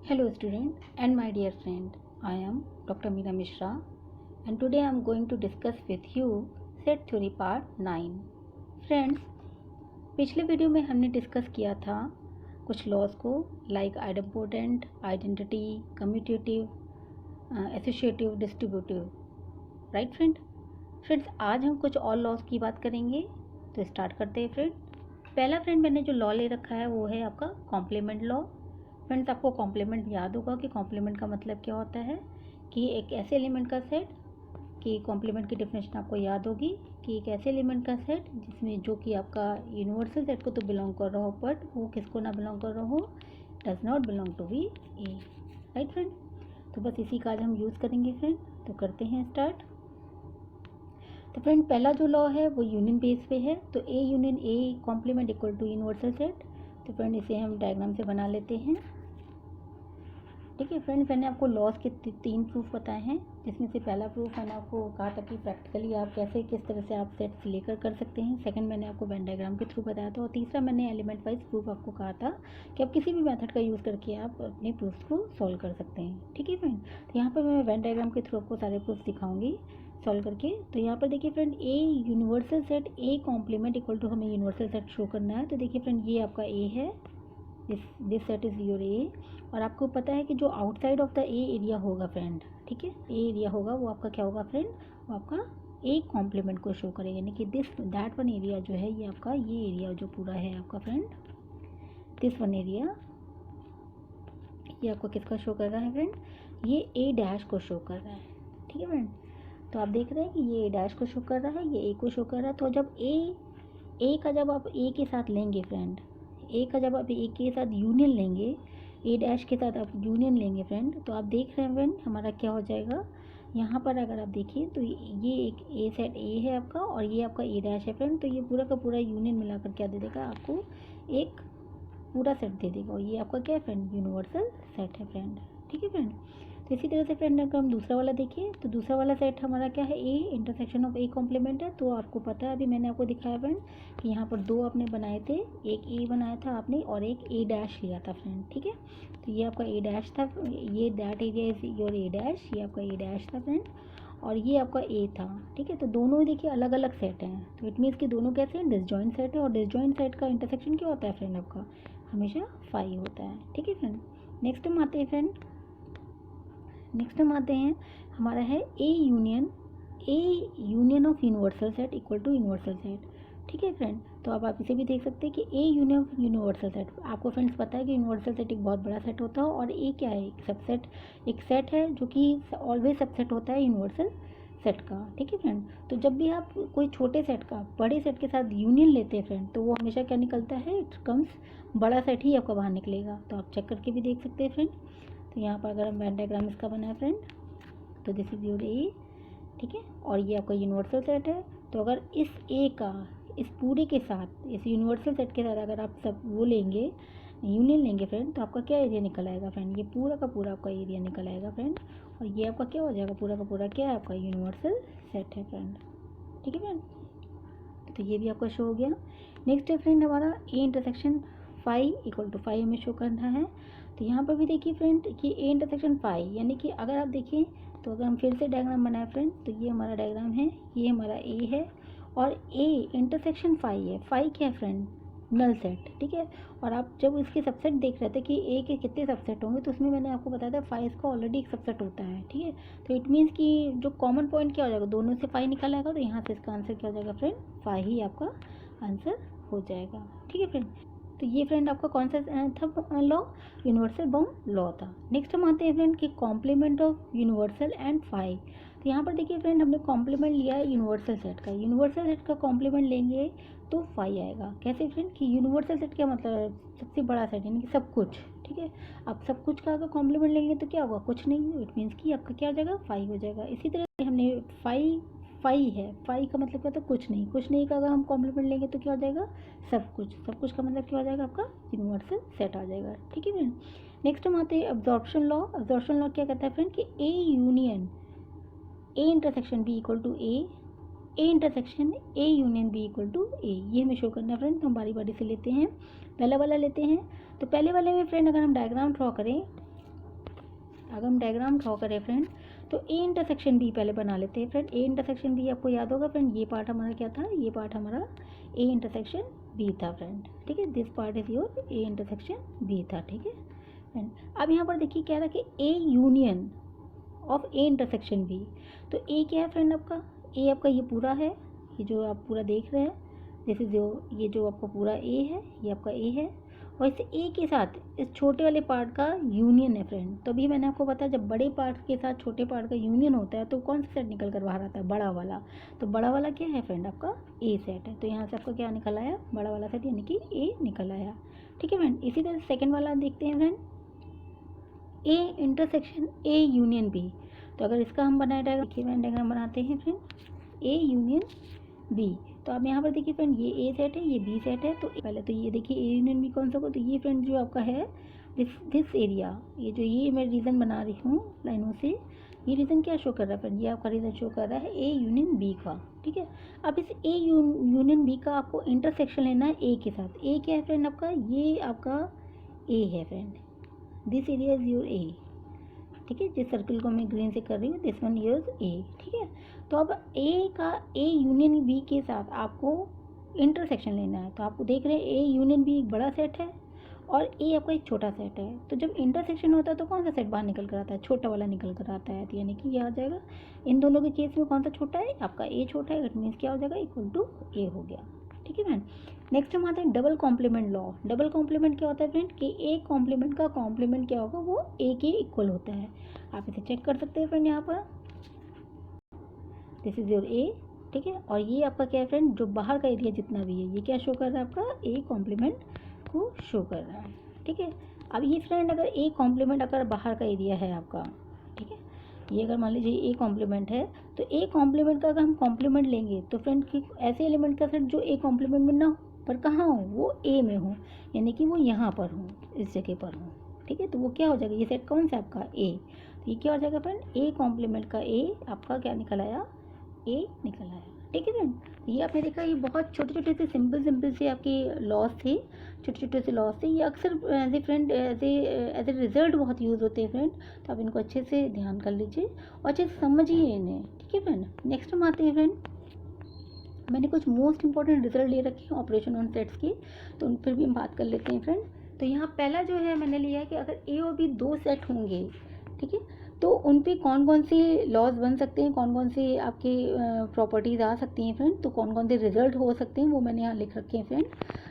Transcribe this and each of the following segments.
Hello student and my dear friend, I am Dr. Meera Mishra and today I am going to discuss with you set theory part 9. Friends, पिछले video में हमने discuss किया था कुछ laws को like idempotent, identity, commutative, associative, distributive, right friends आज हम कुछ और लॉज की बात करेंगे। तो स्टार्ट करते हैं फ्रेंड। पहला फ्रेंड मैंने जो लॉ ले रखा है वो है आपका कॉम्प्लीमेंट लॉ। फ्रेंड्स आपको कॉम्प्लीमेंट याद होगा कि कॉम्प्लीमेंट का मतलब क्या होता है कि एक ऐसे एलिमेंट का सेट कि कॉम्प्लीमेंट की डेफिनेशन आपको याद होगी कि एक ऐसे एलिमेंट का सेट जिसमें जो कि आपका यूनिवर्सल सेट को तो बिलोंग कर रहा हो बट वो किसको ना बिलोंग कर रहा हो, does not belong to be a, right friend. तो बस इसी का आज हम यूज़ करेंगे फ्रेंड। तो करते हैं स्टार्ट। तो फ्रेंड पहला जो लॉ है वो यूनियन बेस पे है। तो A union A complement equal to universal set. तो फ्रेंड इसे हम डायग्राम से बना लेते हैं। ठीक है फ्रेंड्स, मैंने आपको लॉस के 3 प्रूफ बताए हैं, जिसमें से पहला प्रूफ मैंने आपको कहा था कि प्रैक्टिकली आप कैसे किस तरह से आप सेट्स लेकर कर सकते हैं। सेकंड मैंने आपको वेन डायग्राम के थ्रू बताया था और तीसरा मैंने एलिमेंट वाइज प्रूफ आपको कहा था कि आप किसी भी मेथड का यूज़ करके आप अपने प्रूफ्स को सॉल्व कर सकते हैं। ठीक है फ्रेंड, तो यहाँ पर मैं वेन डायग्राम के थ्रू आपको सारे प्रूफ दिखाऊंगी सॉल्व करके। तो यहाँ पर देखिए friend, A universal set A complement equal to हमें यूनिवर्सल सेट शो करना है। तो देखिए फ्रेंड, ये आपका ए है, this set is your A. और आपको पता है कि जो outside of the A area होगा फ्रेंड, ठीक है, ए एरिया होगा वो आपका क्या होगा फ्रेंड, वो आपका ए कॉम्प्लीमेंट को शो करेगा। यानी कि दैट वन एरिया जो है ये आपका ये एरिया जो पूरा है आपका फ्रेंड, दिस वन एरिया ये आपको किसका शो कर रहा है फ्रेंड, ये ए डैश को शो कर रहा है। ठीक है फ्रेंड, तो आप देख रहे हैं कि ये ए डैश को शो कर रहा है, ये ए को शो कर रहा है। तो जब ए का जब आप ए के साथ लेंगे फ्रेंड, ए का जब आप ए के साथ यूनियन लेंगे, ए डैश के साथ आप यूनियन लेंगे फ्रेंड, तो आप देख रहे हैं फ्रेंड हमारा क्या हो जाएगा। यहाँ पर अगर आप देखिए तो ये एक ए सेट ए है आपका और ये आपका ए डैश है फ्रेंड। तो ये पूरा का पूरा यूनियन मिलाकर क्या दे देगा आपको, एक पूरा सेट दे देगा और ये आपका क्या है फ्रेंड, यूनिवर्सल सेट है फ्रेंड। ठीक है फ्रेंड, तो इसी तरह से फ्रेंड अगर हम दूसरा वाला देखें तो दूसरा वाला सेट हमारा क्या है, A intersection of A complement है। तो आपको पता है, अभी मैंने आपको दिखाया फ्रेंड कि यहाँ पर 2 आपने बनाए थे, एक ए बनाया था आपने और एक ए डैश लिया था फ्रेंड। ठीक है, तो ये आपका ए डैश था, ये that area is your A dash, ये आपका ए डैश था फ्रेंड और ये आपका ए था। ठीक है, तो दोनों देखिए अलग अलग सेट हैं, तो इट मीन्स कि दोनों कैसे हैं, डिसजॉइंट सेट है। और डिसजॉइंट सेट का इंटरसेक्शन क्या होता है फ्रेंड, आपका हमेशा 5 होता है। ठीक है फ्रेंड, नेक्स्ट हम आते हैं फ्रेंड, नेक्स्ट हम आते हैं हमारा है A union of universal set equal to universal set. ठीक है फ्रेंड, तो अब आप इसे भी देख सकते हैं कि A union of universal set, आपको फ्रेंड्स पता है कि यूनिवर्सल सेट एक बहुत बड़ा सेट होता है और ए क्या है, एक सबसेट, एक सेट है जो कि ऑलवेज सबसेट होता है यूनिवर्सल सेट का। ठीक है फ्रेंड, तो जब भी आप कोई छोटे सेट का बड़े सेट के साथ यूनियन लेते हैं फ्रेंड, तो वो हमेशा क्या निकलता है, इट कम्स बड़ा सेट ही आपका बाहर निकलेगा। तो आप चेक करके भी देख सकते हैं फ्रेंड। तो यहाँ पर अगर हम वेन डायग्राम इसका बना है फ्रेंड, तो दिस इज योर ए, ठीक है, और ये आपका यूनिवर्सल सेट है। तो अगर इस ए का इस पूरे के साथ, इस यूनिवर्सल सेट के साथ अगर आप सब वो लेंगे, यूनियन लेंगे फ्रेंड, तो आपका क्या एरिया निकल आएगा फ्रेंड, ये पूरा का पूरा आपका एरिया निकल आएगा फ्रेंड। और ये आपका क्या हो जाएगा, पूरा का पूरा क्या है, आपका यूनिवर्सल सेट है फ्रेंड। ठीक है फ्रेंड, तो ये भी आपका शो हो गया। नेक्स्ट है फ्रेंड हमारा ए इंटरसेक्शन 5 इक्वल टू 5 हमें शो करना है। तो यहाँ पर भी देखिए फ्रेंड कि ए इंटरसेक्शन 5, यानी कि अगर आप देखिए तो अगर हम फिर से डायग्राम बनाए फ्रेंड, तो ये हमारा डायग्राम है, ये हमारा ए है और ए इंटरसेक्शन 5 है। 5 क्या है फ्रेंड, नल सेट। ठीक है, और आप जब इसके सबसेट देख रहे थे कि ए के कितने सबसेट होंगे, तो उसमें मैंने आपको बताया था 5 का ऑलरेडी एक सबसेट होता है। ठीक है, तो इट मीन्स कि जो कॉमन पॉइंट क्या हो जाएगा, दोनों से 5 निकल आएगा, तो यहाँ से इसका आंसर क्या हो जाएगा फ्रेंड, 5 ही आपका आंसर हो जाएगा। ठीक है फ्रेंड, तो ये फ्रेंड आपका कौन सा था लॉ, यूनिवर्सल बाउंड लॉ था। नेक्स्ट हम आते हैं फ्रेंड कि कॉम्प्लीमेंट ऑफ यूनिवर्सल एंड 5। तो यहाँ पर देखिए फ्रेंड हमने कॉम्प्लीमेंट लिया है यूनिवर्सल सेट का, यूनिवर्सल सेट का कॉम्प्लीमेंट लेंगे तो 5 आएगा। कैसे फ्रेंड, कि यूनिवर्सल सेट क्या मतलब, सबसे बड़ा सेट यानी कि सब कुछ। ठीक है, अब सब कुछ का अगर कॉम्प्लीमेंट लेंगे तो क्या होगा, कुछ नहीं, इट मीन्स कि आपका क्या हो जाएगा, 5 हो जाएगा। इसी तरह से हमने 5 है, 5 का मतलब क्या होता है, कुछ नहीं, कुछ नहीं का अगर हम कॉम्प्लीमेंट लेंगे तो क्या हो जाएगा, सब कुछ, सब कुछ का मतलब क्या हो जाएगा, आपका यूनिवर्सल सेट आ जाएगा। ठीक है फ्रेंड, नेक्स्ट हम आते हैं अब्जॉर्प्शन लॉ। अब्जॉर्प्शन लॉ क्या कहता है फ्रेंड कि A union A intersection B equal to A intersection A union B equal to A, ये हमें शो करना है फ्रेंड। तो हम बारी बारी से लेते हैं, पहला वाला लेते हैं। तो पहले वाले में फ्रेंड अगर हम डायग्राम ड्रॉ करें अगर हम डायग्राम ड्रॉ करें फ्रेंड, तो ए इंटरसेक्शन बी पहले बना लेते हैं फ्रेंड। ए इंटरसेक्शन बी आपको याद होगा फ्रेंड, ये पार्ट हमारा क्या था, ये पार्ट हमारा ए इंटरसेक्शन बी था फ्रेंड, ठीक है। This part is your A intersection B था, ठीक है फ्रेंड। अब यहाँ पर देखिए क्या रहा कि A union of A intersection B. तो ए क्या है फ्रेंड आपका, ए आपका ये पूरा है, ये जो आप पूरा देख रहे हैं, दिस इज ये जो आपका पूरा ए है, ये आपका ए है, और इस ए के साथ इस छोटे वाले पार्ट का यूनियन है फ्रेंड। तो अभी मैंने आपको बताया जब बड़े पार्ट के साथ छोटे पार्ट का यूनियन होता है तो कौन सा सेट निकल कर बाहर आता है, बड़ा वाला। तो बड़ा वाला क्या है फ्रेंड, आपका ए सेट है। तो यहाँ से आपका क्या निकल आया, बड़ा वाला सेट, यानी कि ए निकल आया, ठीक है फ्रेंड। इसी तरह सेकेंड वाला देखते हैं friend, A intersection A union B. तो अगर इसका हम बनाए डायग्राम बनाते हैं फ्रेंड, ए यूनियन बी। तो आप यहाँ पर देखिए फ्रेंड, ये ए सेट है, ये बी सेट है। तो पहले तो ये देखिए ए यूनियन बी कौन सा होगा, तो ये फ्रेंड जो आपका है दिस एरिया, ये जो ये मैं रीज़न बना रही हूँ लाइनों से, ये रीज़न क्या शो कर रहा है फ्रेंड, ये आपका रीज़न शो कर रहा है ए यूनियन बी का, ठीक है। अब इस ए यूनियन बी का आपको इंटरसेक्शन लेना है ए के साथ। ए क्या है फ्रेंड आपका, ये आपका ए है friend, this area is your A, ठीक है। जिस सर्किल को मैं ग्रीन से कर रही हूँ, दिस वन योर ए, ठीक है। तो अब ए का ए यूनियन बी के साथ आपको इंटरसेक्शन लेना है। तो आपको देख रहे हैं ए यूनियन बी एक बड़ा सेट है और ए आपका एक छोटा सेट है। तो जब इंटरसेक्शन होता है तो कौन सा सेट बाहर निकल कर आता है, छोटा वाला निकल कर आता है। तो यानी कि ये आ जाएगा, इन दोनों के केस में कौन सा छोटा है, आपका ए छोटा है, इट मीन्स क्या हो जाएगा, इक्वल टू ए हो गया, ठीक है फ्रेंड। नेक्स्ट हम आते हैं double complement law. Double complement क्या होता है फ्रेंड, कि ए कॉम्प्लीमेंट का कॉम्प्लीमेंट क्या होगा, वो ए के इक्वल होता है। आप इसे चेक कर सकते हैं फ्रेंड, यहाँ पर दिस इज योर ए, ठीक है। और ये आपका क्या है फ्रेंड, जो बाहर का एरिया जितना भी है, ये क्या शो कर रहा है, आपका ए कॉम्प्लीमेंट को शो कर रहा है, ठीक है। अब ये फ्रेंड अगर ए कॉम्प्लीमेंट अगर बाहर का एरिया है आपका, ठीक है, ये अगर मान लीजिए ए कॉम्प्लीमेंट है, तो ए कॉम्प्लीमेंट का अगर हम कॉम्प्लीमेंट लेंगे तो फ्रेंड कि ऐसे एलिमेंट का सेट जो ए कॉम्प्लीमेंट में ना हो, पर कहाँ हो, वो ए में हो, यानी कि वो यहाँ पर हो, इस जगह पर हो, ठीक है। तो वो क्या हो जाएगा, ये सेट कौन सा आपका ए, तो ये क्या हो जाएगा फ्रेंड, ए कॉम्प्लीमेंट का ए आपका क्या निकल आया, ए निकल आया, ठीक है फ्रेंड। ये आपने देखा, ये बहुत छोटे छोटे से सिंपल से आपके लॉस थे, छोटे छोटे से लॉस थे। ये अक्सर as a friend as a result बहुत यूज़ होते हैं फ्रेंड। तो आप इनको अच्छे से ध्यान कर लीजिए और अच्छे से समझिए इन्हें, ठीक है फ्रेंड। नेक्स्ट हम आते हैं फ्रेंड, मैंने कुछ मोस्ट इंपॉर्टेंट रिजल्ट ले रखे हैं ऑपरेशन ऑन सेट्स की, तो उन पर भी हम बात कर लेते हैं फ्रेंड। तो यहाँ पहला जो है मैंने लिया है कि अगर ए और बी दो सेट होंगे, ठीक है, तो उन पे कौन कौन से लॉज बन सकते हैं, कौन कौन से आपके प्रॉपर्टीज़ आ सकती हैं फ्रेंड, तो कौन कौन से रिजल्ट हो सकते हैं वो मैंने यहाँ लिख रखे हैं फ्रेंड।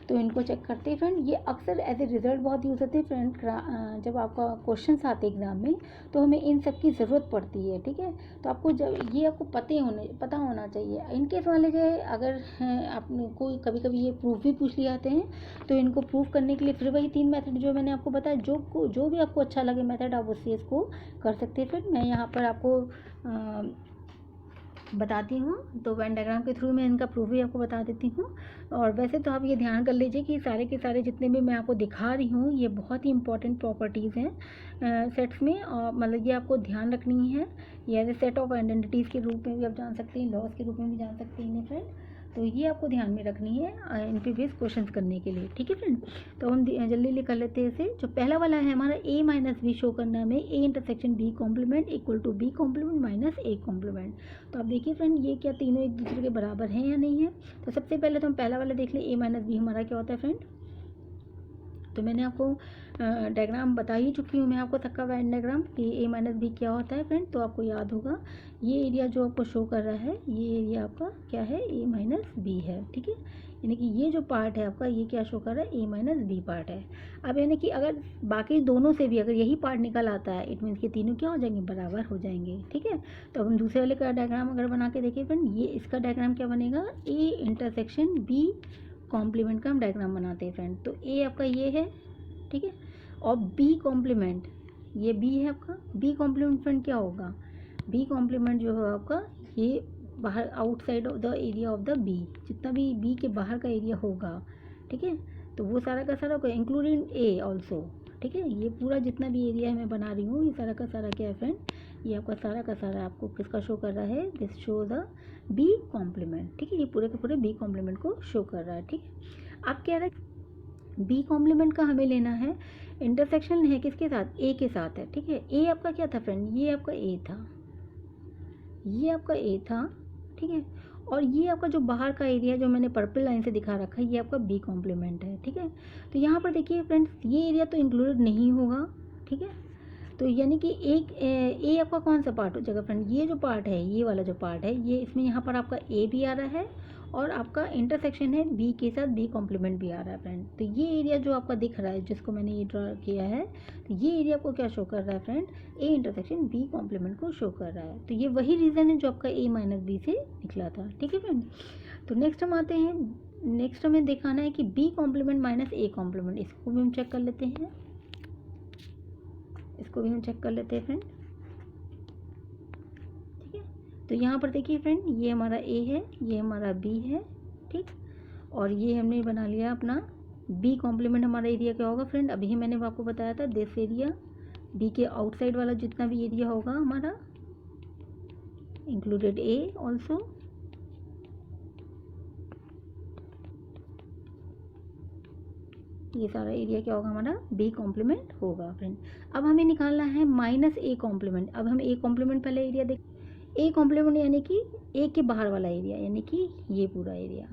तो इनको चेक करते हैं फ्रेंड। ये अक्सर एज ए रिजल्ट बहुत यूज़ होते हैं फ्रेंड, जब आपका क्वेश्चन आते हैं एग्जाम में तो हमें इन सब की ज़रूरत पड़ती है, ठीक है। तो आपको जब ये आपको पता होना चाहिए। इनकेस मान लीजिए अगर आपने कोई कभी कभी ये प्रूफ भी पूछ लिए आते हैं, तो इनको प्रूफ करने के लिए फिर वही 3 मेथड जो मैंने आपको बताया, जो भी आपको अच्छा लगे मेथड आप उससे इसको कर सकते हैं फ्रेंड। मैं यहाँ पर आपको बताती हूँ, तो वेन डायग्राम के थ्रू मैं इनका प्रूफ भी आपको बता देती हूँ। और वैसे तो आप ये ध्यान कर लीजिए कि सारे के सारे जितने भी मैं आपको दिखा रही हूँ ये बहुत ही इंपॉर्टेंट प्रॉपर्टीज़ हैं सेट्स में, और मतलब ये आपको ध्यान रखनी है। ये as a set of identities के रूप में भी आप जान सकते हैं, लॉस के रूप में भी जान सकते हैं इन्हें फ्रेंड। तो ये आपको ध्यान में रखनी है इन पे बेस क्वेश्चन करने के लिए, ठीक है फ्रेंड। तो हम जल्दी कर लेते हैं इसे। जो पहला वाला है हमारा ए माइनस बी शो करना है, A intersection B complement equal to B complement minus A complement. तो आप देखिए फ्रेंड, ये क्या तीनों एक दूसरे के बराबर हैं या नहीं है। तो सबसे पहले तो हम पहला वाला देख लें, ए माइनस बी हमारा क्या होता है फ्रेंड। तो मैंने आपको डायग्राम बता ही चुकी हूँ मैं आपको, थक्का वेन डायग्राम, कि ए माइनस बी क्या होता है फ्रेंड। तो आपको याद होगा ये एरिया जो आपको शो कर रहा है, ये एरिया आपका क्या है, ए माइनस बी है, ठीक है। यानी कि ये जो पार्ट है आपका, ये क्या शो कर रहा है, ए माइनस बी पार्ट है। अब यानी कि अगर बाकी दोनों से भी अगर यही पार्ट निकल आता है, इट मीन्स कि तीनों क्या हो जाएंगे, बराबर हो जाएंगे, ठीक है। तो अब हम दूसरे वाले का डायग्राम अगर बना के देखिए फ्रेंड, ये इसका डायग्राम क्या बनेगा, ए इंटरसेक्शन बी कॉम्प्लीमेंट का हम डायग्राम बनाते हैं फ्रेंड। तो ए आपका ये है, ठीक है, और बी कॉम्प्लीमेंट ये बी है आपका। बी कॉम्प्लीमेंट फ्रेंड क्या होगा, बी कॉम्प्लीमेंट जो है आपका, ये बाहर outside of the area of the B, जितना भी बी के बाहर का एरिया होगा, ठीक है, तो वो सारा का सारा होगा, इंक्लूडिंग ए ऑल्सो, ठीक है। ये पूरा जितना भी एरिया मैं बना रही हूँ, ये सारा का सारा क्या है फ्रेंड, ये आपका सारा का सारा आपको किसका शो कर रहा है, this show the B complement, ठीक है। ये पूरे के पूरे बी कॉम्प्लीमेंट को शो कर रहा है, ठीक है। अब क्या रहा है, बी कॉम्प्लीमेंट का हमें लेना है इंटरसेक्शन है किसके साथ, ए के साथ है, ठीक है। ए आपका क्या था फ्रेंड, ये आपका ए था, ये आपका ए था, ठीक है। और ये आपका जो बाहर का एरिया जो मैंने पर्पल लाइन से दिखा रखा है, ये आपका बी कॉम्प्लीमेंट है, ठीक है। तो यहाँ पर देखिए फ्रेंड्स, ये एरिया तो इंक्लूडेड नहीं होगा, ठीक है। तो यानी कि एक ए आपका कौन सा पार्ट हो जाएगा फ्रेंड, ये जो पार्ट है, ये वाला जो पार्ट है, ये इसमें यहाँ पर आपका ए भी आ रहा है और आपका इंटरसेक्शन है बी के साथ, बी कॉम्प्लीमेंट भी आ रहा है फ्रेंड। तो ये एरिया जो आपका दिख रहा है, जिसको मैंने ये ड्रा किया है, तो ये एरिया आपको क्या शो कर रहा है friend, A intersection B complement को शो कर रहा है। तो ये वही रीज़न है जो आपका ए माइनस बी से निकला था, ठीक है फ्रेंड। तो नेक्स्ट हम आते हैं, नेक्स्ट हमें दिखाना है कि B complement minus A complement, इसको भी हम चेक कर लेते हैं, इसको भी हम चेक कर लेते हैं फ्रेंड, ठीक है। तो यहाँ पर देखिए फ्रेंड, ये हमारा ए है, ये हमारा बी है, ठीक। और ये हमने बना लिया अपना बी कॉम्प्लीमेंट। हमारा एरिया क्या होगा फ्रेंड, अभी मैंने आपको बताया था, दिस एरिया बी के आउटसाइड वाला जितना भी एरिया होगा हमारा, इंक्लूडेड ए ऑल्सो, ये सारा एरिया क्या होगा हमारा, बी कॉम्प्लीमेंट होगा फ्रेंड। अब हमें निकालना है माइनस ए कॉम्प्लीमेंट। अब हम ए कॉम्प्लीमेंट पहले एरिया देख, ए कॉम्प्लीमेंट यानी कि ए के बाहर वाला एरिया, यानी कि ये पूरा एरिया,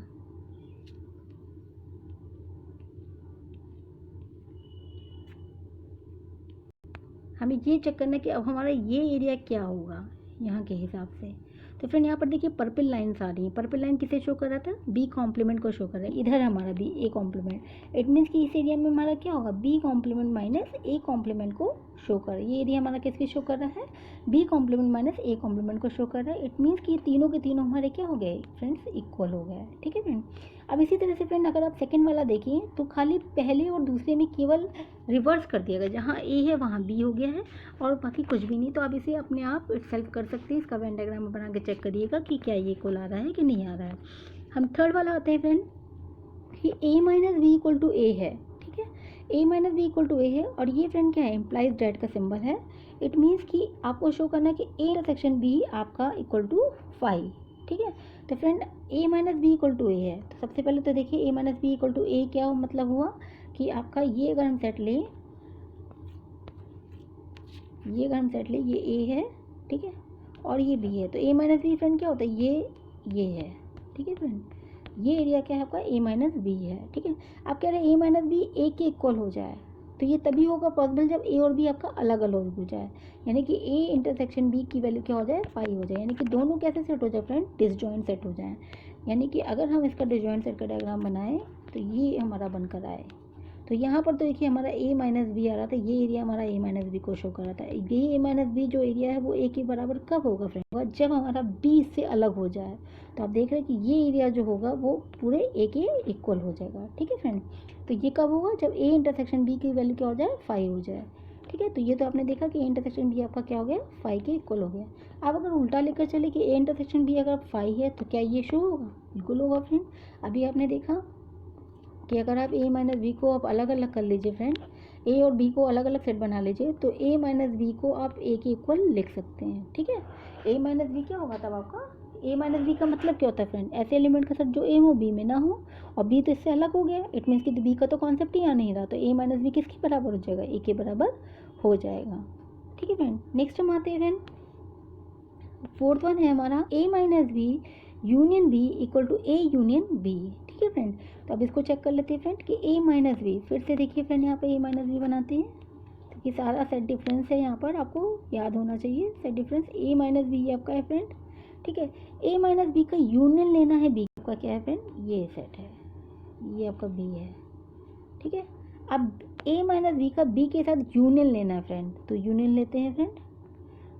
हमें ये चेक करना है कि अब हमारा ये एरिया क्या होगा यहाँ के हिसाब से। तो फ्रेंड यहाँ पर देखिए पर्पल लाइन्स आ रही हैं, पर्पल लाइन किसे शो कर रहा था, बी कॉम्प्लीमेंट को शो कर रहा है, इधर हमारा B A complement. It means कि इस एरिया में हमारा क्या होगा, B complement minus A complement को शो कर रहा है। ये एरिया हमारा किसकी शो कर रहा है, B complement minus A complement को शो कर रहा है। इट मीन्स कि ये तीनों के तीनों हमारे क्या हो गए फ्रेंड्स, इक्वल हो गए, ठीक है फ्रेंड। अब इसी तरह से फ्रेंड अगर आप सेकंड वाला देखिए तो खाली पहले और दूसरे में केवल रिवर्स कर दिया गया, जहाँ ए है वहाँ बी हो गया है और बाकी कुछ भी नहीं। तो आप इसे अपने आप सेल्फ कर सकते हैं, इसका वेन डायग्राम बना के चेक करिएगा कि क्या ये इक्वल आ रहा है कि नहीं आ रहा है। हम थर्ड वाला आते हैं फ्रेंड, कि A minus B equal to A है, ठीक है। A minus B equal to A है और ये फ्रेंड क्या है, इम्प्लाइज डैट का सिंबल है। इट मीन्स कि आपको शो करना है कि ए इंटरसेक्शन बी आपका इक्वल टू 5, ठीक है। तो friend A minus B equal to A है, तो सबसे पहले तो देखिए A minus B equal to A क्या मतलब हुआ कि आपका ये अगर हम सेट लें, ये अगर हम सेट लें, ये ए है, ठीक है, और ये बी है, तो ए माइनस बी फ्रेंड क्या होता है, ये है, ठीक है फ्रेंड। ये एरिया क्या है आपका, ए माइनस बी है, ठीक है। आप कह रहे हैं ए माइनस बी ए के इक्वल हो जाए, तो ये तभी होगा पॉसिबल जब ए और बी आपका अलग अलग हो जाए, यानी कि ए इंटरसेक्शन बी की वैल्यू क्या हो जाए, 5 हो जाए, यानी कि दोनों कैसे सेट हो जाए फ्रेंड, डिसजॉइंट सेट हो जाए। यानी कि अगर हम इसका डिसजॉइंट सेट का डायग्राम बनाएं तो ये हमारा बनकर आए। तो यहाँ पर तो देखिए हमारा ए माइनस बी आ रहा था, ये एरिया हमारा ए माइनस बी को शो कर रहा था। ये ए माइनस बी जो एरिया है वो ए के बराबर कब होगा फ्रेंड, जब हमारा बी से अलग हो जाए। तो आप देख रहे हैं कि ये एरिया जो होगा वो पूरे ए के इक्वल हो जाएगा, ठीक है फ्रेंड। तो ये कब होगा, जब ए इंटरसेक्शन बी की वैल्यू क्या हो जाए, 5 हो जाए, ठीक है। तो ये तो आपने देखा कि ए इंटरसेक्शन बी आपका क्या हो गया, 5 के इक्वल हो गया। अब अगर उल्टा लेकर चले कि ए इंटरसेक्शन बी अगर 5 है तो क्या ये शो होगा, बिल्कुल होगा फ्रेंड। अभी आपने देखा कि अगर आप ए माइनस बी को आप अलग अलग कर लीजिए फ्रेंड, ए और बी को अलग अलग सेट बना लीजिए, तो ए माइनस बी को आप ए के इक्वल लिख सकते हैं, ठीक है। ए माइनस बी क्या होगा तब आपका, ए माइनस बी का मतलब क्या होता है फ्रेंड, ऐसे एलिमेंट का सेट जो ए हो बी में ना हो, और बी तो इससे अलग हो गया, इट मीन्स कि बी का तो कॉन्सेप्ट ही आ नहीं रहा, तो ए माइनस बी किसके बराबर हो जाएगा, ए के बराबर हो जाएगा, ठीक है फ्रेंड। नेक्स्ट हम आते हैं फ्रेंड, फोर्थ वन है हमारा A minus B union B equal to A union B, ठीक है फ्रेंड। तो अब इसको चेक कर लेते हैं फ्रेंड कि ए माइनस बी, फिर से देखिए फ्रेंड यहाँ पे ए माइनस बी बनाते हैं, तो ये सारा सेट डिफरेंस है, यहाँ पर आपको याद होना चाहिए सेट डिफरेंस। ए माइनस बी आपका है फ्रेंड, ठीक है। ए माइनस बी का यूनियन लेना है बी का, क्या है फ्रेंड, ये सेट है, ये आपका बी है, ठीक है। अब ए माइनस बी का बी के साथ यूनियन लेना है फ्रेंड, तो यूनियन लेते हैं फ्रेंड।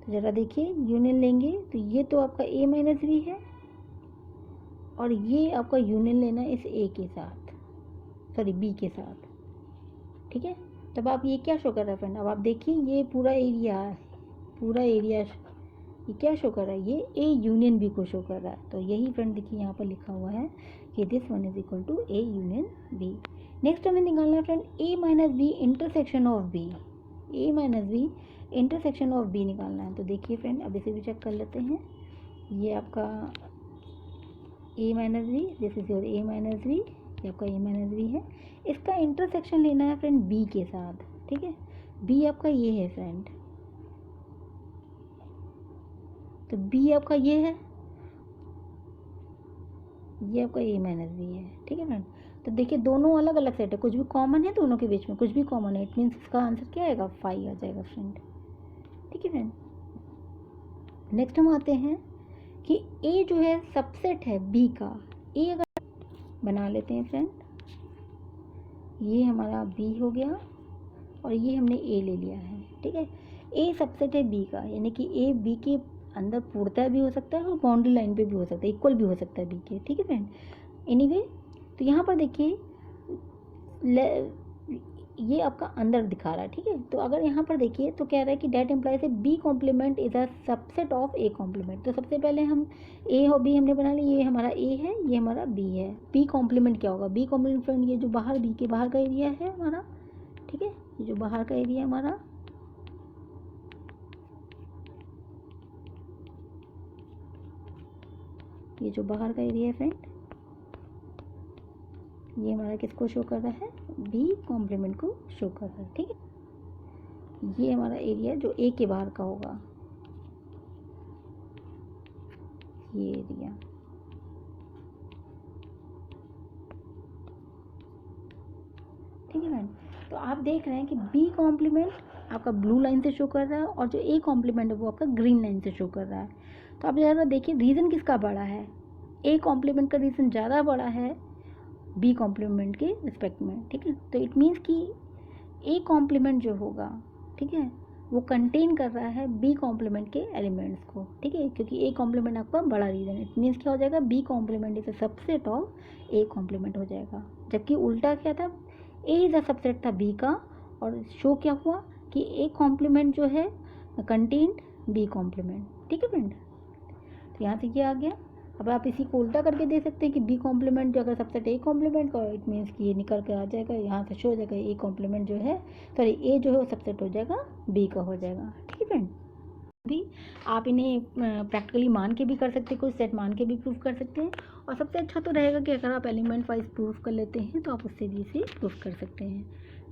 तो ज़रा देखिए यूनियन लेंगे तो ये तो आपका ए माइनस बी है और ये आपका यूनियन लेना है इस ए के साथ, सॉरी बी के साथ, ठीक है। तब आप ये क्या शो कर रहा है फ्रेंड, अब आप देखिए ये पूरा एरिया ये क्या शो कर रहा है, ये ए यूनियन बी को शो कर रहा है। तो यही फ्रेंड देखिए यहाँ पर लिखा हुआ है कि this one is equal to A union B. Next हमें निकालना है friend A minus B intersection of B, A minus B intersection of B निकालना है। तो देखिए फ्रेंड अब इसे भी चेक कर लेते हैं, ये आपका A minus B, this is your A minus B, ये आपका ए माइनस बी है, इसका इंटरसेक्शन लेना है फ्रेंड बी के साथ, ठीक है। बी आपका ये है फ्रेंड, तो बी आपका ये है, ये आपका ए माइनस बी है, ठीक है फ्रेंड। तो देखिए दोनों अलग अलग सेट है, कुछ भी कॉमन है दोनों के बीच में, कुछ भी कॉमन है, इट मीन्स इसका आंसर क्या आएगा, 5 आ जाएगा फ्रेंड, ठीक है फ्रेंड। नेक्स्ट हम आते हैं कि ए जो है सबसेट है बी का, ए अगर बना लेते हैं फ्रेंड, ये हमारा बी हो गया और ये हमने ए ले लिया है, ठीक है। ए सबसेट है बी का, यानी कि ए बी के अंदर पूर्णतः भी हो सकता है और बाउंड्री लाइन पे भी हो सकता है, इक्वल भी हो सकता है बी के, ठीक है फ्रेंड। एनीवे तो यहाँ पर देखिए ये आपका अंदर दिखा रहा है, ठीक है। तो अगर यहाँ पर देखिए तो कह रहा है कि that implies A B complement is a subset of A complement. तो सबसे पहले हम ए और बी हमने बना लिया, ये हमारा ए है, ये हमारा बी है। बी कॉम्प्लीमेंट क्या होगा, बी कॉम्प्लीमेंट फ्रेंड ये जो बाहर बी के बाहर का एरिया है हमारा, ठीक है, ये जो बाहर का एरिया हमारा, ये जो बाहर का एरिया है फ्रेंड, ये हमारा किसको शो कर रहा है, बी कॉम्प्लीमेंट को शो कर रहा है, ठीक है। ये हमारा एरिया जो ए के बाहर का होगा, ये एरिया, ठीक है फ्रेंड। तो आप देख रहे हैं कि बी कॉम्प्लीमेंट आपका ब्लू लाइन से शो कर रहा है और जो ए कॉम्प्लीमेंट है वो आपका ग्रीन लाइन से शो कर रहा है। तो आप ज़रा देखिए रीज़न किसका बड़ा है, ए कॉम्प्लीमेंट का रीज़न ज़्यादा बड़ा है बी कॉम्प्लीमेंट के रिस्पेक्ट में, ठीक है। तो इट मीन्स कि ए कॉम्प्लीमेंट जो होगा, ठीक है, वो कंटेन कर रहा है बी कॉम्प्लीमेंट के एलिमेंट्स को, ठीक है, क्योंकि ए कॉम्प्लीमेंट आपका बड़ा रीज़न, इट मीन्स क्या हो जाएगा, B complement is a subset of A complement हो जाएगा। जबकि उल्टा क्या था, ए इज अ सबसेट था बी का और शो क्या हुआ कि ए कॉम्प्लीमेंट जो है कंटेन्ड बी कॉम्प्लीमेंट, ठीक है फ्रेंड। तो यहाँ से ये आ गया। अब आप इसी को उल्टा करके दे सकते हैं कि बी कॉम्प्लीमेंट जो अगर सबसेट ए कॉम्प्लीमेंट का, इट मीन्स कि ये निकल कर आ जाएगा, यहाँ से शो हो जाएगा ए कॉम्प्लीमेंट जो है, सॉरी ए जो है वो सबसेट हो जाएगा बी का हो जाएगा, ठीक है फ्रेंड। भी आप इन्हें प्रैक्टिकली मान के भी कर सकते हैं, कोई सेट मान के भी प्रूफ कर सकते हैं, और सबसे अच्छा तो रहेगा कि अगर आप एलिमेंट वाइज प्रूफ कर लेते हैं तो आप उससे भी इसे प्रूफ कर सकते हैं,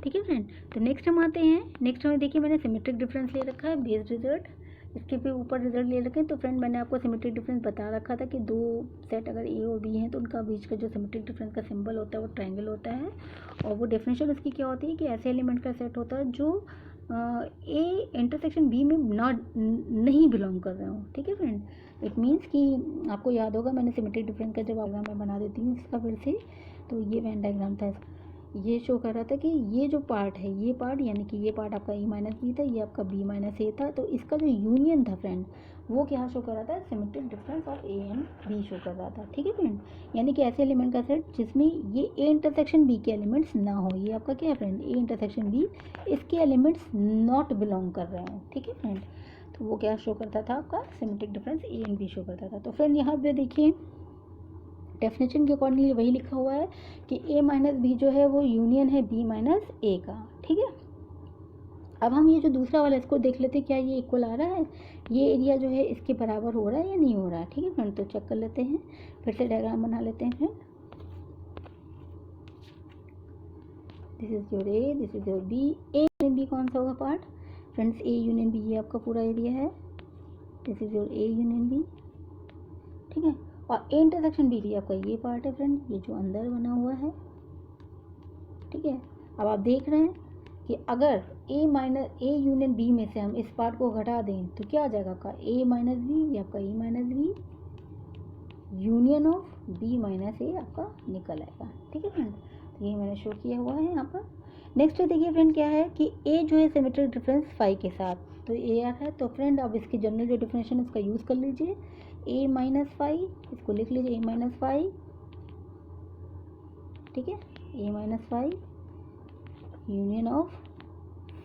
ठीक है फ्रेंड। तो नेक्स्ट हम आते हैं, नेक्स्ट हमें देखिए मैंने सिमेट्रिक डिफरेंस ले रखा है, बेस रिजल्ट, इसके भी ऊपर रिजल्ट ले रखे हैं। तो फ्रेंड मैंने आपको सिमेट्रिक डिफरेंस बता रखा था कि दो सेट अगर ए और बी हैं तो उनका बीच का जो सिमेट्रिक डिफरेंस का सिंबल होता है वो ट्रायंगल होता है, और वो डेफिनेशन उसकी क्या होती है कि ऐसे एलिमेंट का सेट होता है जो ए इंटरसेक्शन बी में नहीं बिलोंग कर रहे हो, ठीक है फ्रेंड। इट मीन्स कि आपको याद होगा मैंने सिमेट्रिक डिफरेंस का जब डायग्राम मैं बना देती हूँ इसका फिर से, तो ये वेन डायग्राम था, ये शो कर रहा था कि ये जो पार्ट है, ये पार्ट यानी कि ये पार्ट आपका ए माइनस बी था, ये आपका बी माइनस ए था, तो इसका जो यूनियन था फ्रेंड वो क्या शो कर रहा था, symmetric difference of A and B show कर रहा था, ठीक है फ्रेंड। यानी कि ऐसे एलिमेंट का सेट जिसमें ये ए इंटरसेक्शन बी के एलिमेंट्स ना हो, ये आपका क्या है फ्रेंड, ए इंटरसेक्शन बी, इसके एलिमेंट्स नॉट बिलोंग कर रहे हैं, ठीक है फ्रेंड। तो वो क्या शो करता था, आपका symmetric difference A and B show करता था। तो फ्रेंड यहाँ पे देखिए डेफिनेशन के अकॉर्डिंगली वही लिखा हुआ है कि ए माइनस बी जो है वो यूनियन है बी माइनस ए का, ठीक है। अब हम ये जो दूसरा वाला इसको देख लेते हैं, क्या ये इक्वल आ रहा है, ये एरिया जो है इसके बराबर हो रहा है या नहीं हो रहा है, ठीक है फ्रेंड। तो चेक कर लेते हैं, फिर से डायग्राम बना लेते हैं friend. This is your A, this is your B, A union B कौन सा होगा part friends, A union B ये आपका पूरा एरिया है, this is your A union B, ठीक है। और ए इंटरसेक्शन बी आपका ये पार्ट है फ्रेंड, ये जो अंदर बना हुआ है, ठीक है। अब आप देख रहे हैं कि अगर ए माइनस ए यूनियन बी में से हम इस पार्ट को घटा दें तो क्या आ जाएगा आपका ए माइनस बी, ये आपका A minus B union of B minus A आपका निकल आएगा, ठीक है फ्रेंड। तो ये मैंने शो किया हुआ है यहाँ पर। नेक्स्ट देखिए फ्रेंड क्या है कि ए जो है सिमेट्रिक डिफरेंस फाई के साथ, तो ए आर है, तो फ्रेंड अब इसकी जनरल जो डिफिनेशन है उसका यूज़ कर लीजिए, ए माइनस फाई, इसको लिख लीजिए ए माइनस फाई, ठीक है, A minus phi union of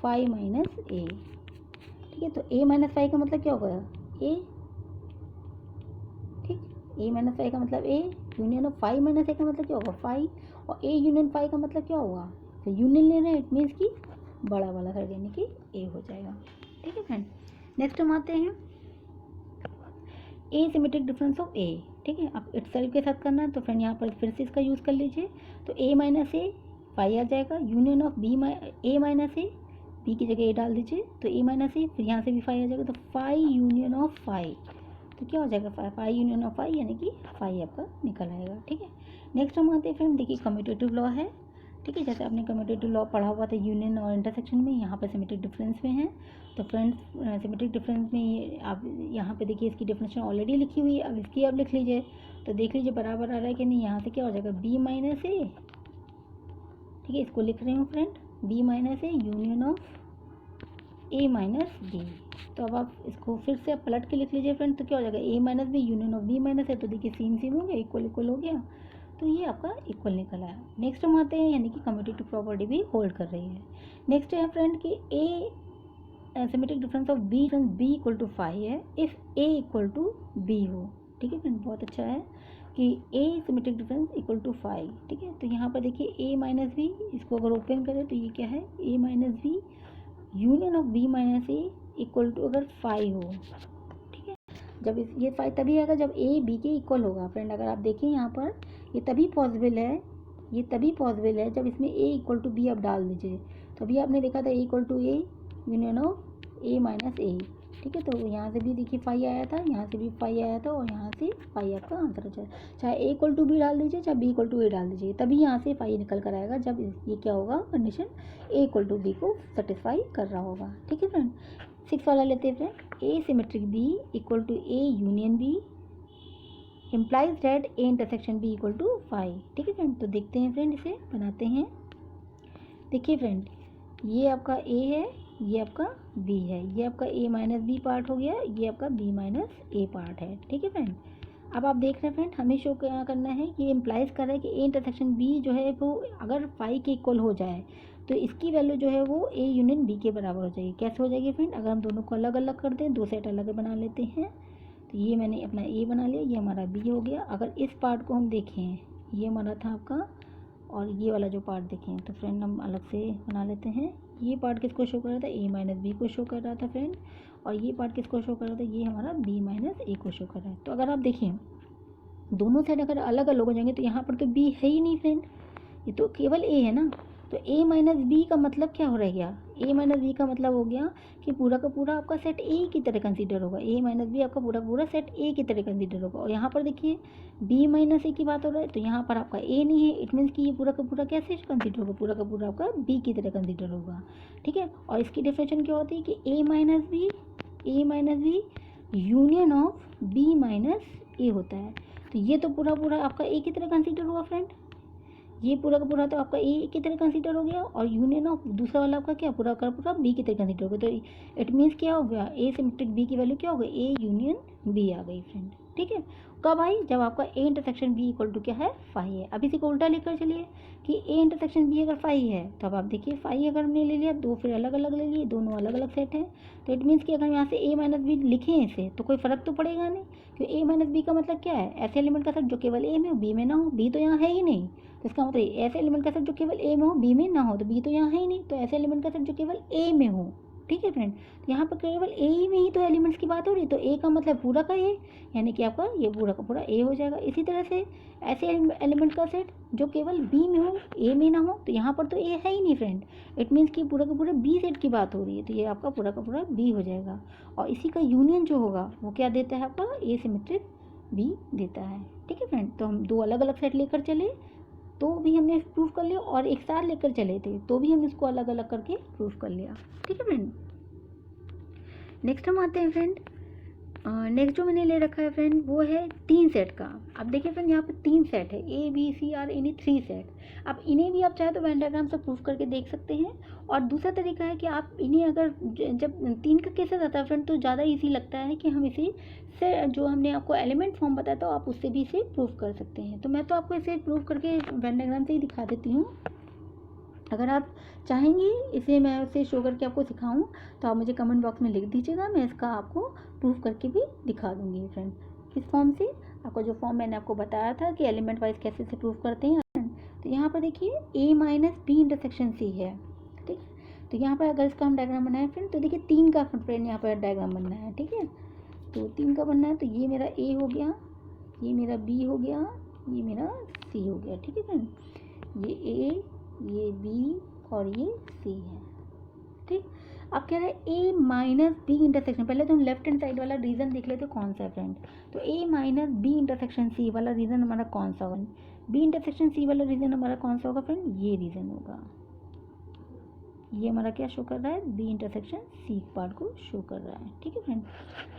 phi minus A, ठीक है। तो ए माइनस फाई का मतलब क्या होगा, ए, ठीक, ए माइनस फाई का मतलब ए, यूनियन ऑफ फाई माइनस ए का मतलब क्या होगा फाई, और ए यूनियन फाई का मतलब क्या होगा, तो यूनियन ले रहे हैं, इट मीन्स कि बड़ा वाला साइड यानी कि ए हो जाएगा, ठीक है फ्रेंड। नेक्स्ट हम आते हैं ए सिमेट्रिक डिफरेंस ऑफ ए, ठीक है। आप इट सेल्फ के साथ करना है तो फ्रेंड यहाँ पर फिर से इसका यूज़ कर लीजिए, तो ए माइनस ए फाई आ जाएगा, union of B A minus A, B की जगह ए डाल दीजिए तो ए माइनस ए, फिर यहाँ से भी फाइव आ जाएगा तो फाइव यूनियन ऑफ फाइव, तो क्या हो जाएगा फाइव यूनियन ऑफ फाइव यानी कि फाइव आपका निकल आएगा। ठीक है, नेक्स्ट हम आते हैं फ्रेंड, देखिए कम्यूटेटिव लॉ है। ठीक है, जैसे आपने कम्यूटेटिव लॉ पढ़ा हुआ था यूनियन और इंटरसेक्शन में, यहाँ पर सिमेट्रिक डिफरेंस में है। तो फ्रेंड्स सिमेट्रिक डिफरेंस में ये आप यहाँ पे देखिए इसकी डेफिनेशन ऑलरेडी लिखी हुई है, अब इसकी आप लिख लीजिए तो देख लीजिए बराबर आ रहा है कि नहीं। यहाँ से क्या हो जाएगा बी माइनस ए, ठीक है इसको लिख रही हूँ friend, B minus A union of A minus B. तो अब आप इसको फिर से आप पलट के लिख लीजिए फ्रेंड, तो क्या हो जाएगा A minus B union of B minus है, तो देखिए सेम सेम हो गया, इक्वल इक्वल हो गया, तो ये आपका इक्वल निकल आया। नेक्स्ट हम आते हैं यानी कि कम्यूटेटिव प्रॉपर्टी भी होल्ड कर रही है। नेक्स्ट है फ्रेंड कि A symmetric difference of B equal to five है if A equal to B हो। ठीक है फ्रेंड, बहुत अच्छा है कि A symmetric difference equal to five. ठीक है, तो यहाँ पर देखिए ए माइनस बी, इसको अगर ओपन करें तो ये क्या है A minus B union of B minus A equal to अगर फाइव हो। ठीक है, जब ये फाइव तभी आएगा जब ए बी के इक्वल होगा फ्रेंड। अगर आप देखें यहाँ पर ये तभी पॉसिबल है, ये तभी पॉसिबल है जब इसमें ए इक्वल टू बी आप डाल दीजिए। तो अभी आपने देखा था A equal to A union of A minus A. ठीक है, तो यहाँ से भी देखिए फाइव आया था, यहाँ से भी फाइव आया था और यहाँ से फाइव आपका आंसर हो जाए। चाहे ए इक्वल टू बी डाल दीजिए, चाहे बी इक्वल टू ए डाल दीजिए, तभी यहाँ से फाइव निकल कर आएगा जब ये क्या होगा condition A equal to B को सेटिस्फाई कर रहा होगा। ठीक है फ्रेंड, सिक्स वाला लेते हैं friend, A symmetric B equal to A union B implies that A intersection B equal to five. ठीक है फ्रेंड, तो देखते हैं फ्रेंड, इसे बनाते हैं। देखिए फ्रेंड, ये आपका ए है, ये आपका बी है, ये आपका ए माइनस बी पार्ट हो गया, ये आपका बी माइनस ए पार्ट है। ठीक है फ्रेंड, अब आप देख रहे हैं फ्रेंड, हमें शो क्या करना है कि इम्प्लाइज कर रहा है कि ए इंटरसेक्शन बी जो है वो अगर फाइव के इक्वल हो जाए तो इसकी वैल्यू जो है वो ए यूनियन बी के बराबर हो जाएगी। कैसे हो जाएगी फ्रेंड, अगर हम दोनों को अलग अलग कर दें, दो सेट अलग बना लेते हैं, तो ये मैंने अपना ए बना लिया, ये हमारा बी हो गया। अगर इस पार्ट को हम देखें, ये हमारा था आपका, और ये वाला जो पार्ट देखें तो फ्रेंड हम अलग से बना लेते हैं। ये पार्ट किसको शो कर रहा था, ए माइनस बी को शो कर रहा था फ्रेंड, और ये पार्ट किसको शो कर रहा था, ये हमारा बी माइनस ए को शो कर रहा है। तो अगर आप देखें दोनों साइड अगर अलग अलग हो जाएंगे तो यहाँ पर तो बी है ही नहीं फ्रेंड, ये तो केवल ए है ना। तो ए माइनस बी का मतलब क्या हो रह गया, ए माइनस बी का मतलब हो गया कि पूरा का पूरा आपका सेट ए की तरह कंसीडर होगा, ए माइनस बी आपका पूरा पूरा सेट ए की तरह कंसीडर होगा। और यहाँ पर देखिए बी माइनस ए की बात हो रहा है, तो यहाँ पर आपका ए नहीं है, इट मीन्स कि ये पूरा का पूरा कैसे कंसीडर होगा, पूरा का पूरा आपका बी की तरह कंसीडर होगा। ठीक है, और इसकी डेफिनेशन क्या होती है कि A minus B union of B minus A होता है। तो ये तो पूरा पूरा आपका ए की तरह कंसीडर हुआ फ्रेंड, ये पूरा का पूरा तो आपका ए की तरह कंसीडर हो गया, और यूनियन ऑफ दूसरा वाला आपका क्या पूरा का पूरा बी की तरह कंसीडर हो गया। तो इट मीन्स क्या हो गया, ए सिमेट्रिक बी की वैल्यू क्या हो गई, ए यूनियन बी आ गई फ्रेंड। ठीक है, कब आई, जब आपका A intersection B equal to क्या है, फाइव है। अब इसी को उल्टा लेकर चलिए कि ए इंटरसेक्शन बी अगर फाइव है, तो अब आप देखिए फाइव अगर हमने ले लिया, दो फिर अलग अलग ले लिए, दोनों अलग अलग सेट है, तो इट मीन्स कि अगर हम यहाँ से ए माइनस बी लिखें इसे तो कोई फ़र्क तो पड़ेगा नहीं, क्योंकि ए माइनस बी का मतलब क्या है, ऐसे एलिमेंट का सेट जो केवल ए में हो बी में ना हो, बी तो यहाँ है ही नहीं। तो इसका मतलब ऐसे एलिमेंट का सेट जो केवल ए में हो बी में ना हो, तो बी तो यहाँ है ही नहीं, तो ऐसे एलिमेंट का सेट जो केवल ए में हो। ठीक है फ्रेंड, तो यहाँ पर केवल ए में ही तो एलिमेंट्स की बात हो रही, तो ए का मतलब पूरा का ए, यानी कि आपका ये पूरा का पूरा ए हो जाएगा। इसी तरह से ऐसे एलिमेंट का सेट जो केवल बी में हो ए में ना हो, तो यहाँ पर तो ए है ही नहीं फ्रेंड, इट मीन्स कि पूरा का पूरा बी सेट की बात हो रही है, तो ये आपका पूरा का पूरा बी हो जाएगा। और इसी का यूनियन जो होगा वो क्या देता है, आपका ए सिमेट्रिक बी देता है। ठीक है फ्रेंड, तो हम दो अलग अलग सेट लेकर चले तो भी हमने प्रूफ कर लिया, और एक साथ लेकर चले थे तो भी हमने इसको अलग अलग करके प्रूफ कर लिया। ठीक है फ्रेंड, नेक्स्ट हम आते हैं फ्रेंड, नेक्स्ट जो मैंने ले रखा है फ्रेंड वो है तीन सेट का। अब देखिए फ्रेंड, यहाँ पे तीन सेट है, ए बी सी आर यानी थ्री सेट। अब इन्हें भी आप चाहे तो वेन डायग्राम से प्रूफ करके देख सकते हैं, और दूसरा तरीका है कि आप इन्हें अगर जब तीन का केसेस आता है फ्रेंड तो ज़्यादा इजी लगता है कि हम इसे से जो हमने आपको एलिमेंट फॉर्म बताया तो आप उससे भी इसे प्रूफ कर सकते हैं। तो मैं तो आपको इसे प्रूफ करके वेन डायग्राम से ही दिखा देती हूँ, अगर आप चाहेंगी इसे मैं उसे शो करके आपको सिखाऊं तो आप मुझे कमेंट बॉक्स में लिख दीजिएगा, मैं इसका आपको प्रूफ करके भी दिखा दूंगी फ्रेंड। इस फॉर्म से आपको जो फॉर्म मैंने आपको बताया था कि एलिमेंट वाइज कैसे से प्रूफ करते हैं, तो यहाँ पर देखिए ए माइनस बी इंटरसेक्शन सी है। ठीक है, तो यहाँ पर अगर इसका हम डायग्राम बनाए फ्रेंड तो देखिए तीन का फ्रेंड यहाँ पर डायग्राम बनना है। ठीक है, तो तीन का बनना है, तो ये मेरा ए हो गया, ये मेरा बी हो गया, ये मेरा सी हो गया। ठीक है फ्रेंड, ये ए, ये बी और ये सी है। ठीक, अब कह रहे हैं ए माइनस बी इंटरसेक्शन, पहले तो हम लेफ्ट हैंड साइड वाला रीजन देख लेते कौन सा है फ्रेंड। तो ए माइनस बी इंटरसेक्शन सी वाला रीजन हमारा कौन सा होगा, बी इंटरसेक्शन सी वाला रीजन हमारा कौन सा होगा फ्रेंड, ये रीजन होगा। ये हमारा क्या शो कर रहा है, बी इंटरसेक्शन सी पार्ट को शो कर रहा है। ठीक है फ्रेंड,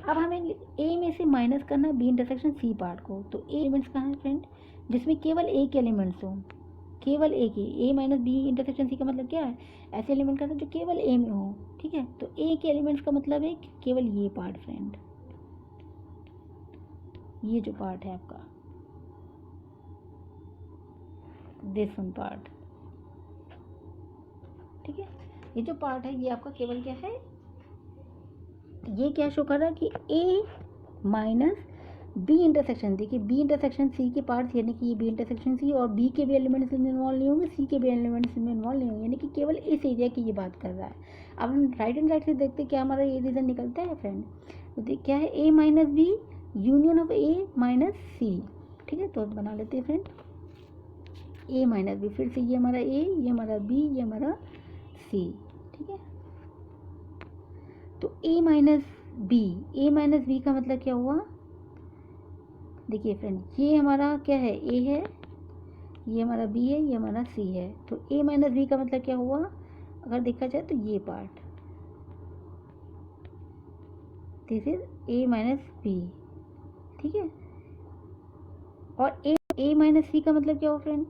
अब हमें ए में से माइनस करना है बी इंटरसेक्शन सी पार्ट को। तो ए एलिमेंट्स कहाँ है फ्रेंड, जिसमें केवल एक एलिमेंट्स हो, केवल एक ही। ए माइनस बी इंटरसेक्शन सी का मतलब क्या है, ऐसे एलिमेंट का जो केवल ए में हो। ठीक है, तो ए के एलिमेंट्स का मतलब है केवल ये पार्ट फ्रेंड, ये जो पार्ट है आपका दिस वन पार्ट। ठीक है, ये जो पार्ट है ये आपका केवल क्या है, ये क्या शो कर रहा है कि ए माइनस बी इंटरसेक्शन, देखिए बी इंटरसेक्शन सी के पार्ट्स, यानी कि ये बी इंटरसेक्शन सी और बी के भी एलिमेंट्स में इन्वॉल्व नहीं होंगे, सी के भी एलिमेंट्स में इन्वॉल्व नहीं होंगे, यानी कि केवल इस एरिया की ये बात कर रहा है। अब हम राइट हैंड साइड से देखते क्या हमारा ये रीजन निकलता है फ्रेंड, तो देख क्या है, A minus B union of A minus C. ठीक है, तो बना लेते हैं फ्रेंड ए माइनस बी, फिर से ये हमारा ए, ये हमारा बी, ये हमारा सी। ठीक है, तो A minus B, A minus B का मतलब क्या हुआ, देखिए फ्रेंड ये हमारा क्या है, ए है, ये हमारा बी है, ये हमारा सी है। तो ए माइनस बी का मतलब क्या हुआ, अगर देखा जाए तो ये part, this is A minus B. ठीक है, और ए माइनस सी का मतलब क्या हुआ फ्रेंड,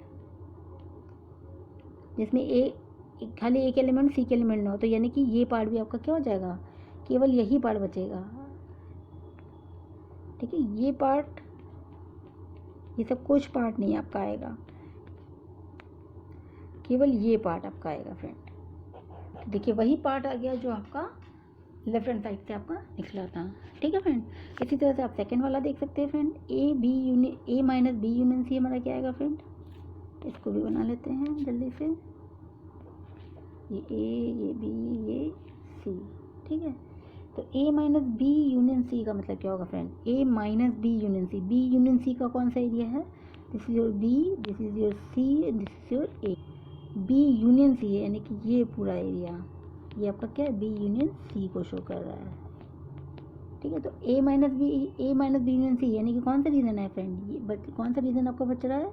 जिसमें ए खाली एक एलिमेंट सी के एलिमेंट ना हो, तो यानी कि ये पार्ट भी आपका क्या हो जाएगा, केवल यही पार्ट बचेगा। ठीक है, ये पार्ट, ये सब कुछ पार्ट नहीं आपका आएगा, केवल ये पार्ट आपका आएगा फ्रेंड। देखिए वही पार्ट आ गया जो आपका लेफ्ट हैंड साइड से आपका निकला था। ठीक है फ्रेंड, इसी तरह से आप सेकंड वाला देख सकते हैं friend, A B union, A minus B union C हमारा क्या आएगा फ्रेंड, इसको भी बना लेते हैं जल्दी से, ये ए, ये बी, ये सी। ठीक है, तो A minus B union C का मतलब क्या होगा friend, A minus B union C, B union C का कौन सा एरिया है, this is your B, this is your C, this is your A. B union C है, यानी कि ये पूरा एरिया ये आपका क्या है, बी यूनियन सी को शो कर रहा है। ठीक है, तो ए माइनस बी यूनियन सी, यानी कि कौन सा रीज़न है फ्रेंड, ये कौन सा रीज़न आपका बच रहा है,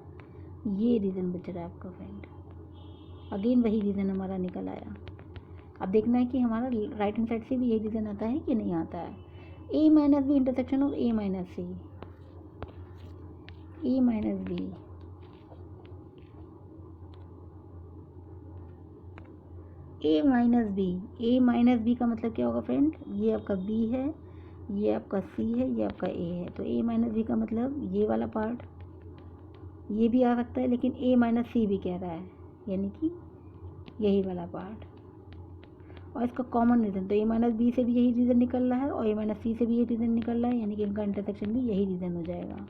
ये रीज़न बच रहा है आपका फ्रेंड। अगेन वही रीज़न हमारा निकल आया। अब देखना है कि हमारा राइट हैंड साइड से भी यही रीज़न आता है कि नहीं आता है। A minus B intersection of A minus C, A minus B, A minus B, A minus B का मतलब क्या होगा फ्रेंड, ये आपका बी है, ये आपका सी है, ये आपका ए है। तो ए माइनस बी का मतलब ये वाला पार्ट, ये भी आ सकता है, लेकिन ए माइनस सी भी कह रहा है, यानी कि यही वाला पार्ट। और इसका कॉमन रीज़न, तो ए माइनस बी से भी यही रीज़न निकल रहा है और ए माइनस सी से भी यही रीज़न निकल रहा है, यानी कि इनका इंटरसेक्शन भी यही रीज़न हो जाएगा।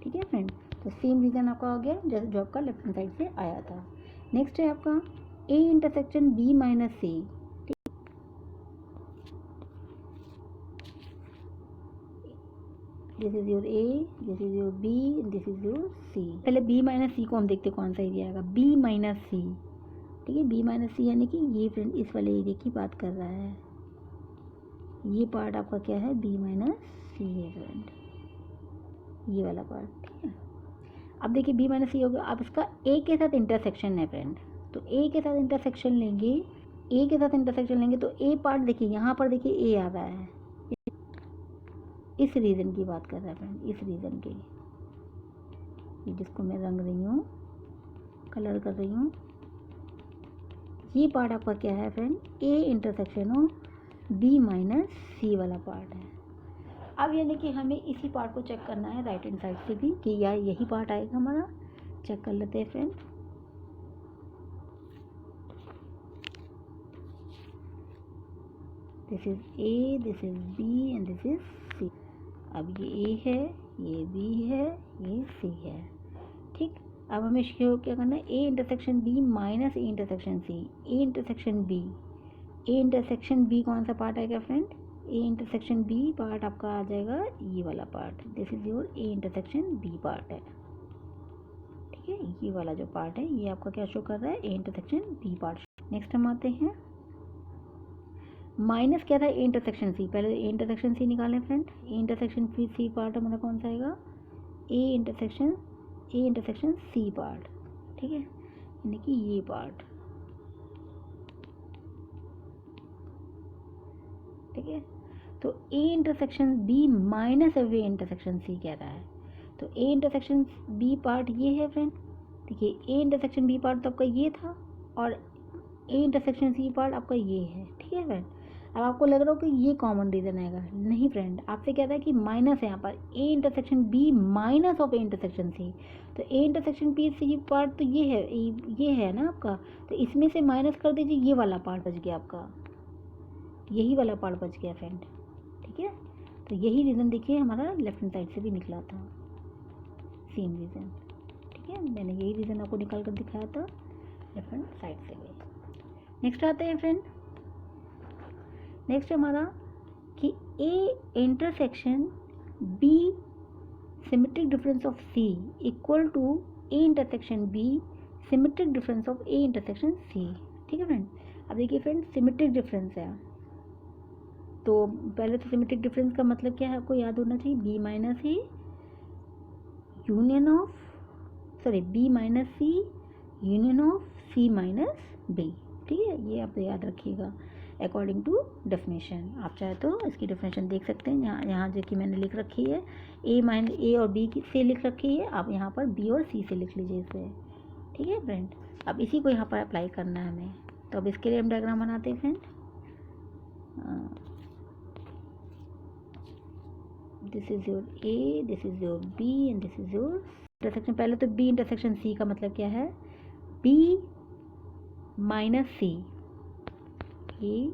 ठीक है फ्रेंड, तो सेम रीज़न आपका आ गया जैसे जो आपका लेफ्ट हैंड साइड से आया था। नेक्स्ट है आपका A intersection B minus C. This is your A, this is your B, this is your C. पहले बी माइनस सी को हम देखते कौन सा एरिया आएगा, बी माइनस सी। ठीक है, बी माइनस सी यानी कि ये फ्रेंड इस वाले एरिया की बात कर रहा है, ये पार्ट आपका क्या है, बी माइनस सी है फ्रेंड, ये वाला पार्ट। ठीक है, अब देखिए बी माइनस सी हो गया। अब इसका ए के साथ इंटरसेक्शन है फ्रेंड, तो ए के साथ इंटरसेक्शन लेंगे, ए के साथ इंटरसेक्शन लेंगे तो ए पार्ट देखिए यहाँ पर देखिए ए आ रहा है, इस रीज़न की बात कर रहा है फ्रेंड, इस रीज़न की, ये जिसको मैं रंग रही हूँ, कलर कर रही हूँ, ये पार्ट आपका क्या है friend, A intersection of B minus C वाला पार्ट है। अब यानी कि हमें इसी पार्ट को चेक करना है राइट हैंड साइड से भी कि यार यही पार्ट आएगा हमारा। चेक कर लेते हैं friend, this is A, this is B and this is C. अब ये ए है, ये बी है, ये सी है। ठीक, अब हमें क्या करना है, A intersection B minus A intersection C, A intersection B, A intersection B कौन सा पार्ट आएगा friend, A intersection B part आपका आ जाएगा ये वाला part, this is your A intersection B part है। ठीक है, ये वाला जो पार्ट है ये आपका क्या शो कर रहा है, A intersection B part. Next हम आते हैं माइनस क्या था, ए इंटरसेक्शन सी। पहले ए इंटरसेक्शन सी निकालें friend. A intersection C part हमारा कौन सा आएगा, ए इंटरसेक्शन सी पार्ट, ठीक है, यानी कि ये पार्ट, ठीक है। तो A intersection B minus A intersection C कह रहा है, तो ए इंटरसेक्शन बी पार्ट ये है फ्रेंड। देखिए ए इंटरसेक्शन बी पार्ट तो आपका ये था और ए इंटरसेक्शन सी पार्ट आपका ये है, ठीक है फ्रेंड। अब आपको लग रहा हो कि ये कॉमन रीजन आएगा, नहीं फ्रेंड, आपसे कहता है कि माइनस है यहाँ पर, A intersection B minus of A intersection C. तो A intersection B C part तो ये है ना आपका, तो इसमें से माइनस कर दीजिए, ये वाला पार्ट बच गया आपका, यही वाला पार्ट बच गया फ्रेंड, ठीक है। तो यही रीज़न देखिए हमारा लेफ्ट हैंड साइड से भी निकला था, सेम रीज़न, ठीक है। मैंने यही रीज़न आपको निकाल कर दिखाया था लेफ्ट हैंड साइड से भी। नेक्स्ट आते हैं फ्रेंड, नेक्स्ट हमारा कि A intersection B symmetric difference of C equal to A intersection B symmetric difference of A intersection C, ठीक है फ्रेंड। अब देखिए फ्रेंड, सिमेट्रिक डिफरेंस है, तो पहले तो सिमेट्रिक डिफरेंस का मतलब क्या है आपको याद होना चाहिए, B minus A union of B minus C union of C minus B, ठीक है। ये आप याद रखिएगा अकॉर्डिंग टू डेफिनेशन। आप चाहे तो इसकी डेफिनेशन देख सकते हैं, यहाँ जो कि मैंने लिख रखी है, ए और बी से लिख रखी है, आप यहाँ पर बी और सी से लिख लीजिए इसे, ठीक है फ्रेंड। अब इसी को यहाँ पर अप्लाई करना है हमें, तो अब इसके लिए हम डायग्राम बनाते हैं friend. This is your A, this is your B and this is your intersection. पहले तो बी इंटरसेक्शन सी का मतलब क्या है, B minus C, A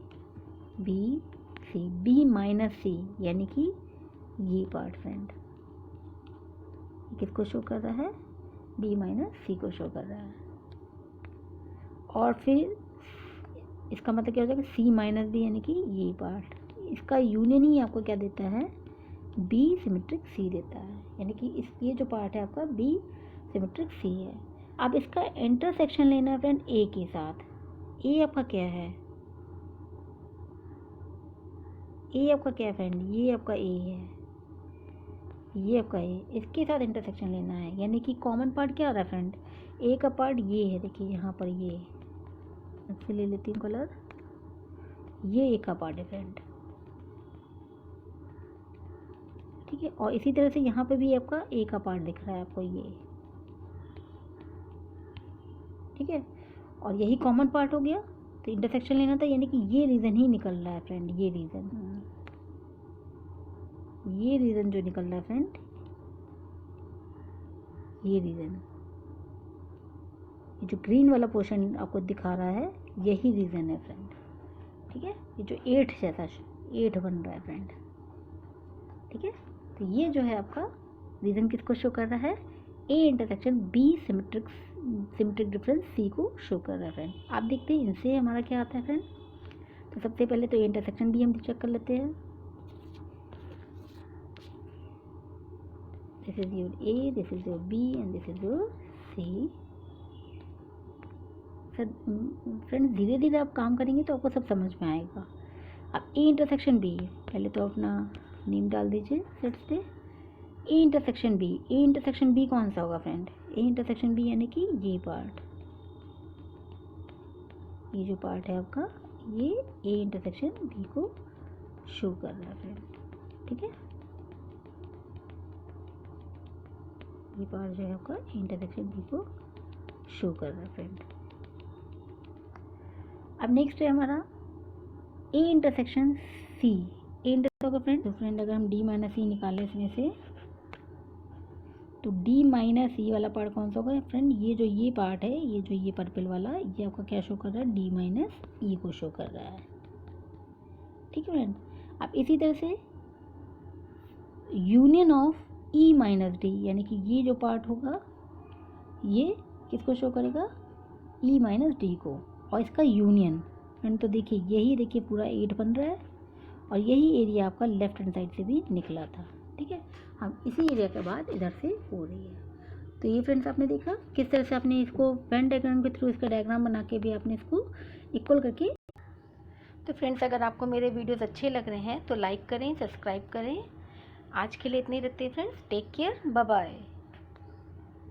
B C, B minus C यानी कि ये पार्ट फ्रेंड, किसको शो कर रहा है, बी माइनस सी को शो कर रहा है। और फिर इसका मतलब क्या हो जाएगा, सी माइनस बी यानी कि ये पार्ट, इसका यूनियन ही आपको क्या देता है, बी सिमेट्रिक सी देता है, यानी कि ये जो पार्ट है आपका बी सिमेट्रिक सी है। अब इसका इंटरसेक्शन लेना है फ्रेंड ए के साथ। ए आपका क्या है, ए आपका क्या है फ्रेंड, ये आपका ए है, ये आपका ए, इसके साथ इंटरसेक्शन लेना है, यानी कि कॉमन पार्ट क्या आ रहा है फ्रेंड, ए का पार्ट ये है, देखिए यहाँ पर ये, इससे ले लेती हूँ कलर, ये ए का पार्ट है फ्रेंड, ठीक है। और इसी तरह से यहाँ पे भी आपका ए का पार्ट दिख रहा है आपको ये, ठीक है। और यही कॉमन पार्ट हो गया, तो इंटरसेक्शन लेना था, यानी कि ये रीज़न ही निकल रहा है फ्रेंड, ये रीज़न जो निकल रहा है फ्रेंड, ये रीज़न, ये जो ग्रीन वाला पोर्शन आपको दिखा रहा है यही रीज़न है फ्रेंड, ठीक है। ये जो 8 जैसा 8 बन रहा है फ्रेंड, ठीक है। तो ये जो है आपका रीज़न किसको शो कर रहा है, A intersection B symmetric difference C को शो कर रहा है फ्रेंड। आप देखते हैं इनसे हमारा क्या आता है फ्रेंड। तो सबसे पहले तो ए इंटरसेक्शन बी हम चेक कर लेते हैं। This is your A, this is your B and this is your C. Sir friends धीरे धीरे आप काम करेंगे तो आपको सब समझ में आएगा। अब ए इंटरसेक्शन बी, पहले तो अपना नेम डाल दीजिए सेट्स पे। ए इंटरसेक्शन बी कौन सा होगा फ्रेंड, ए इंटरसेक्शन बी यानी कि ये पार्ट, ये जो पार्ट है आपका ये ए इंटरसेक्शन बी को शो कर रहा है फ्रेंड, ठीक है। ये पार्ट जो है आपका ए इंटरसेक्शन बी को शो कर रहा है फ्रेंड। अब नेक्स्ट है हमारा A intersection C. A intersection होगा फ्रेंड, तो फ्रेंड अगर हम डी माइनस सी निकालें इसमें से, तो डी माइनस ई वाला पार्ट कौन सा होगा फ्रेंड, ये जो ये पार्ट है, ये जो ये पर्पल वाला, ये आपका क्या शो कर रहा है, डी माइनस ई को शो कर रहा है, ठीक है फ्रेंड। अब इसी तरह से union of E minus D, यानी कि ये जो पार्ट होगा ये किसको शो करेगा, ई माइनस डी को, और इसका यूनियन फ्रेंड, तो देखिए यही देखिए पूरा 8 बन रहा है, और यही एरिया आपका लेफ्ट हैंड साइड से भी निकला था, ठीक है। हम इसी एरिया के बाद इधर से हो रही है। तो ये फ्रेंड्स आपने देखा किस तरह से आपने इसको वेन डायग्राम के थ्रू इसका डायग्राम बना के भी आपने इसको इक्वल करके। तो फ्रेंड्स, अगर आपको मेरे वीडियोस अच्छे लग रहे हैं तो लाइक करें, सब्सक्राइब करें। आज के लिए इतने ही रखते हैं friends. Take care, bye bye.